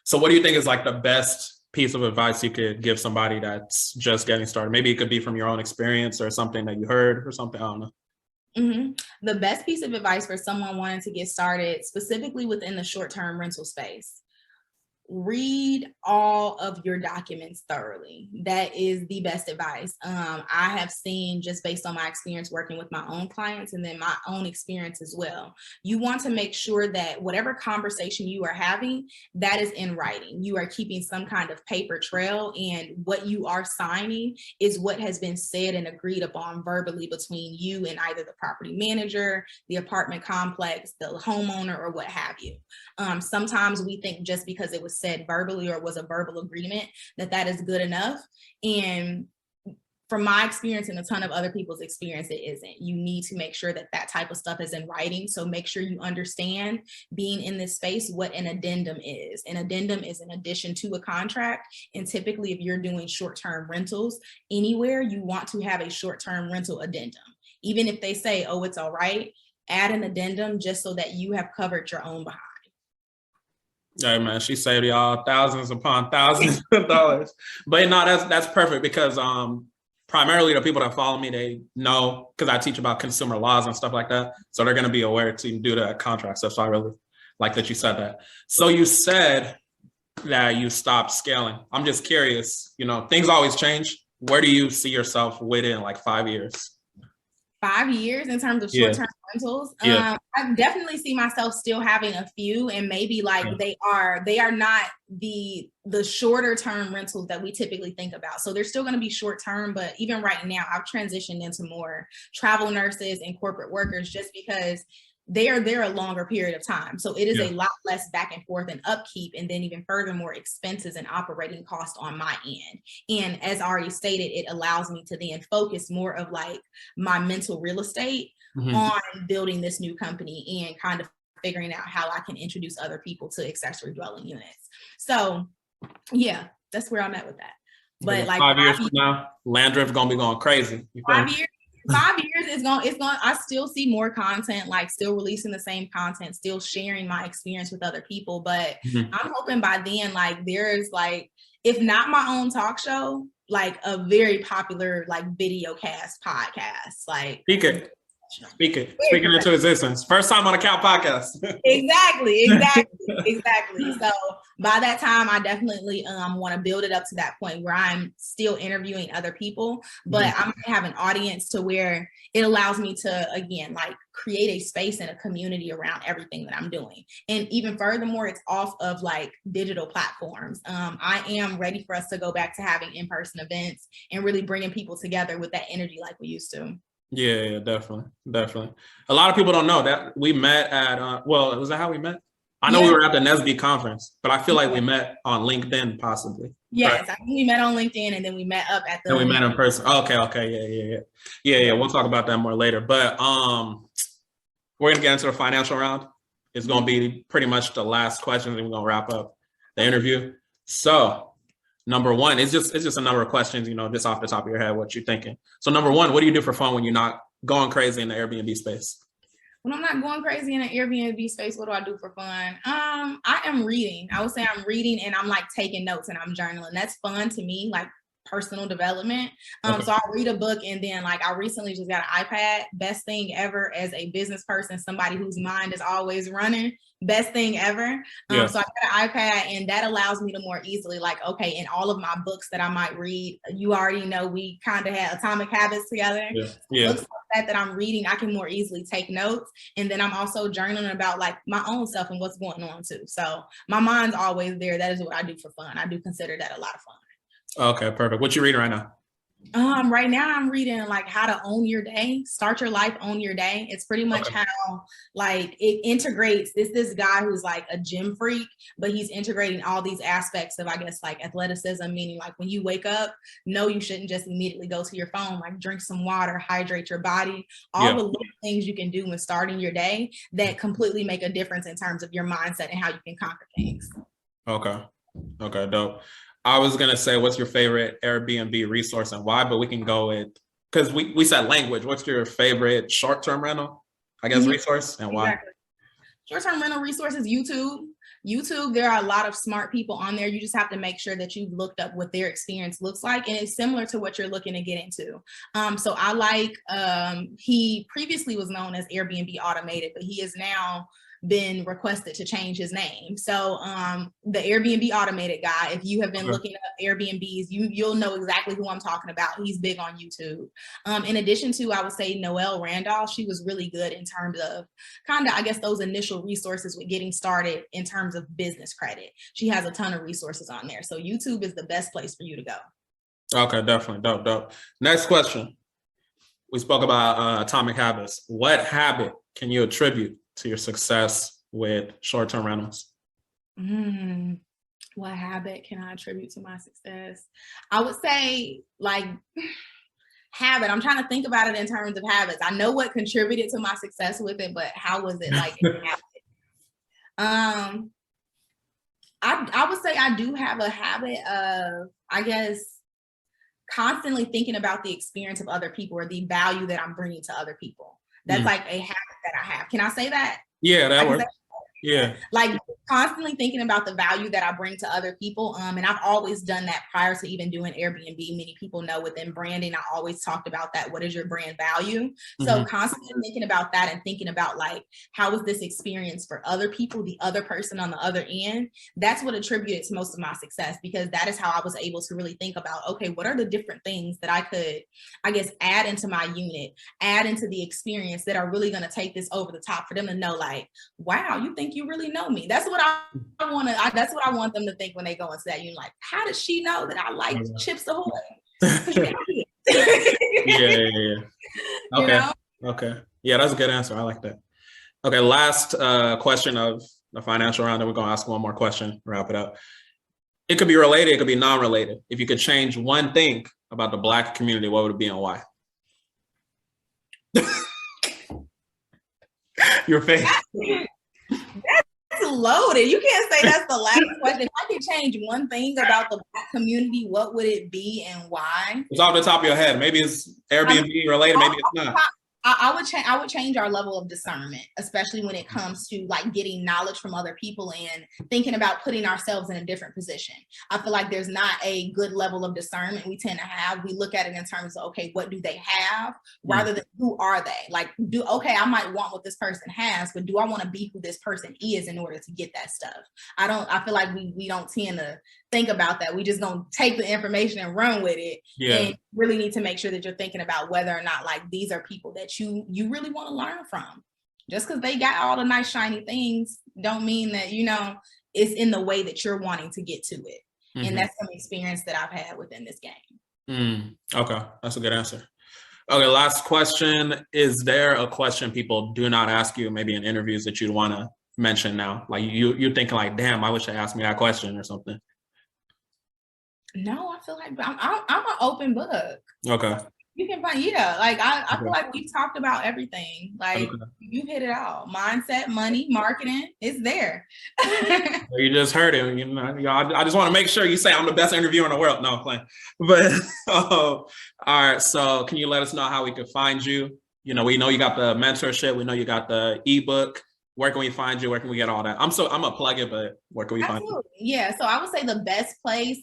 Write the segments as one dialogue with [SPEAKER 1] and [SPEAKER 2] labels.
[SPEAKER 1] So what do you think is like the best piece of advice you could give somebody that's just getting started? Maybe it could be from your own experience or something that you heard or something. I don't know.
[SPEAKER 2] The best piece of advice for someone wanting to get started, specifically within the short-term rental space: read all of your documents thoroughly. That is the best advice. I have seen, just based on my experience working with my own clients and then my own experience as well, you want to make sure that whatever conversation you are having, that is in writing. You are keeping some kind of paper trail, and what you are signing is what has been said and agreed upon verbally between you and either the property manager, the apartment complex, the homeowner, or what have you. Sometimes we think just because it was said verbally or was a verbal agreement that is good enough. And from my experience and a ton of other people's experience, it isn't. You need to make sure that type of stuff is in writing. So make sure you understand, being in this space, what an addendum is. An addendum is an addition to a contract. And typically, if you're doing short-term rentals anywhere, you want to have a short-term rental addendum. Even if they say, oh, it's all right, add an addendum just so that you have covered your own behind.
[SPEAKER 1] Hey man, she saved y'all thousands upon thousands of dollars. But no, that's perfect, because primarily the people that follow me, they know, because I teach about consumer laws and stuff like that. So they're going to be aware to do the contract stuff. So I really like that you said that. So you said that you stopped scaling. I'm just curious, things always change. Where do you see yourself within like 5 years?
[SPEAKER 2] 5 years in terms of short-term rentals? I definitely see myself still having a few, and maybe they are not the shorter term rentals that we typically think about. So they're still going to be short term, but even right now I've transitioned into more travel nurses and corporate workers, just because they are there a longer period of time. So it is a lot less back and forth and upkeep, and then even furthermore expenses and operating costs on my end. And as already stated, it allows me to then focus more of like my mental real estate on building this new company and kind of figuring out how I can introduce other people to accessory dwelling units. So yeah, that's where I'm at with that. But like
[SPEAKER 1] 5 years from now, Landrift gonna be going crazy.
[SPEAKER 2] 5 years. 5 years is going, I still see more content, like still releasing the same content, still sharing my experience with other people. But I'm hoping by then, like there's like, if not my own talk show, like a very popular like video cast podcast. Like
[SPEAKER 1] Speaking into existence. First time on a Cow podcast.
[SPEAKER 2] Exactly. So by that time, I definitely want to build it up to that point where I'm still interviewing other people, but I'm going to have an audience to where it allows me to, again, like create a space and a community around everything that I'm doing. And even furthermore, it's off of like digital platforms. I am ready for us to go back to having in-person events and really bringing people together with that energy like we used to.
[SPEAKER 1] Yeah, definitely. A lot of people don't know that we met at, was that how we met? I know we were at the NSB conference, but I feel like we met on LinkedIn possibly.
[SPEAKER 2] Yes, right? I think we met on LinkedIn, and then we met up at the...
[SPEAKER 1] And we met in person. Okay, yeah. We'll talk about that more later. But we're gonna get into the financial round. It's gonna be pretty much the last question, and we're gonna wrap up the interview. So number one, it's just a number of questions, just off the top of your head, what you're thinking. So number one, what do you do for fun when you're not going crazy in the Airbnb space?
[SPEAKER 2] When I'm not going crazy in the Airbnb space, what do I do for fun? I am reading. I would say I'm reading, and I'm like taking notes, and I'm journaling. That's fun to me, like personal development. So I'll read a book, and then like I recently just got an iPad. Best thing ever as a business person, somebody whose mind is always running. Best thing ever. So I got an iPad, and that allows me to more easily, like, okay, in all of my books that I might read, you already know we kind of had Atomic Habits together. Books like that I'm reading, I can more easily take notes. And then I'm also journaling about like my own self and what's going on too. So my mind's always there. That is what I do for fun. I do consider that a lot of fun.
[SPEAKER 1] Okay, perfect. What you reading right now?
[SPEAKER 2] Right now I'm reading like How to Own Your Day, Start Your Life, Own Your Day. It's pretty much how like it integrates this guy who's like a gym freak, but he's integrating all these aspects of, I guess, like athleticism, meaning like when you wake up, no, you shouldn't just immediately go to your phone, like drink some water, hydrate your body, all the little things you can do when starting your day that completely make a difference in terms of your mindset and how you can conquer things.
[SPEAKER 1] Okay, dope. I was going to say, what's your favorite Airbnb resource and why? But we can go with, because we said language. What's your favorite short-term rental, I guess, resource and why?
[SPEAKER 2] Short-term rental resources, YouTube. YouTube, there are a lot of smart people on there. You just have to make sure that you've looked up what their experience looks like, and it's similar to what you're looking to get into. So I like, he previously was known as Airbnb Automated, but he is now been requested to change his name. So the Airbnb Automated guy, if you have been looking up Airbnbs, you'll know exactly who I'm talking about. He's big on YouTube. In addition to, I would say Noelle Randolph, she was really good in terms of kind of, I guess, those initial resources with getting started in terms of business credit. She has a ton of resources on there. So YouTube is the best place for you to go.
[SPEAKER 1] Okay, definitely. Dope. Next question. We spoke about atomic habits. What habit can you attribute to your success with short-term rentals?
[SPEAKER 2] What habit can I attribute to my success? I would say like habit. I'm trying to think about it in terms of habits. I know what contributed to my success with it, but how was it like a habit? I would say I do have a habit of, I guess, constantly thinking about the experience of other people or the value that I'm bringing to other people. That's like a habit that I have. Can I say that?
[SPEAKER 1] Yeah, that works. Yeah.
[SPEAKER 2] Like constantly thinking about the value that I bring to other people. And I've always done that prior to even doing Airbnb. Many people know within branding, I always talked about that. What is your brand value? So constantly thinking about that and thinking about like, how was this experience for other people, the other person on the other end? That's what attributed to most of my success, because that is how I was able to really think about, okay, what are the different things that I could, I guess, add into my unit, add into the experience that are really going to take this over the top for them to know like, wow, you think you really know me. That's what I want to. That's what I want them to think when they go into that unit. Like, how does she know that I like Chips Ahoy?
[SPEAKER 1] Yeah. Okay. Okay. Yeah, that's a good answer. I like that. Okay, last question of the financial round. Then we're gonna ask one more question. Wrap it up. It could be related. It could be non-related. If you could change one thing about the Black community, what would it be and why? Your face.
[SPEAKER 2] That's loaded. You can't say that's the last question. If I could change one thing about the Black community, what would it be and why?
[SPEAKER 1] It's off the top of your head. Maybe it's Airbnb related. Maybe it's not.
[SPEAKER 2] I would change our level of discernment, especially when it comes to like getting knowledge from other people and thinking about putting ourselves in a different position. I feel like there's not a good level of discernment we tend to have. We look at it in terms of, okay, what do they have rather than who are they? Like, I might want what this person has, but do I want to be who this person is in order to get that stuff? I feel like we don't tend to think about that. We just gonna take the information and run with it. And really need to make sure that you're thinking about whether or not like these are people that you really want to learn from. Just because they got all the nice shiny things don't mean that, you know, it's in the way that you're wanting to get to it. And that's some experience that I've had within this game.
[SPEAKER 1] Okay, that's a good answer. Okay, last question. Is there a question people do not ask you, maybe in interviews, that you'd want to mention now? Like you're thinking like, damn, I wish they asked me that question or something.
[SPEAKER 2] No, I feel like I'm an open book.
[SPEAKER 1] Okay.
[SPEAKER 2] You can find, like I feel like we've talked about everything. Like you hit it all. Mindset, money, marketing, it's there.
[SPEAKER 1] You just heard it. You know, I just want to make sure you say I'm the best interviewer in the world. No, I'm playing. But all right. So can you let us know how we can find you? You know, we know you got the mentorship. We know you got the ebook. Where can we find you? Where can we get all that? I'm gonna plug it, but where can we find you?
[SPEAKER 2] Yeah, so I would say the best place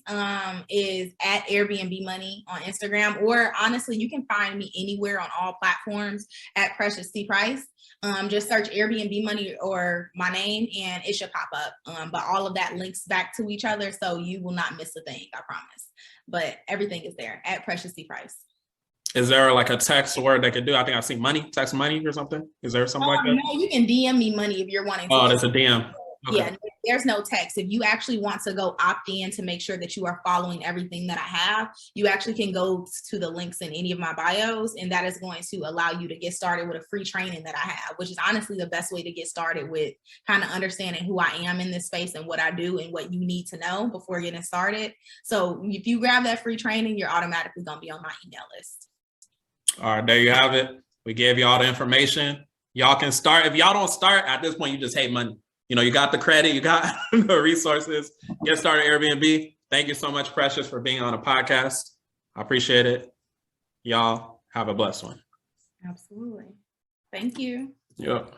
[SPEAKER 2] is at Airbnb Money on Instagram, or honestly, you can find me anywhere on all platforms at Precious C Price. Just search Airbnb Money or my name and it should pop up. But all of that links back to each other, so you will not miss a thing, I promise. But everything is there at Precious C Price.
[SPEAKER 1] Is there like a text word they could do? I think I've seen money, text money or something. Is there something like that?
[SPEAKER 2] No, you can DM me money if you're wanting to.
[SPEAKER 1] Oh, that's a DM.
[SPEAKER 2] Okay. Yeah, there's no text. If you actually want to go opt in to make sure that you are following everything that I have, you actually can go to the links in any of my bios, and that is going to allow you to get started with a free training that I have, which is honestly the best way to get started with kind of understanding who I am in this space and what I do and what you need to know before getting started. So if you grab that free training, you're automatically going to be on my email list.
[SPEAKER 1] All right, there you have it. We gave you all the information. Y'all can start. If y'all don't start, at this point, you just hate money. You know, you got the credit, you got the resources. Get started Airbnb. Thank you so much, Precious, for being on the podcast. I appreciate it. Y'all have a blessed one.
[SPEAKER 2] Absolutely. Thank you.
[SPEAKER 1] Yep.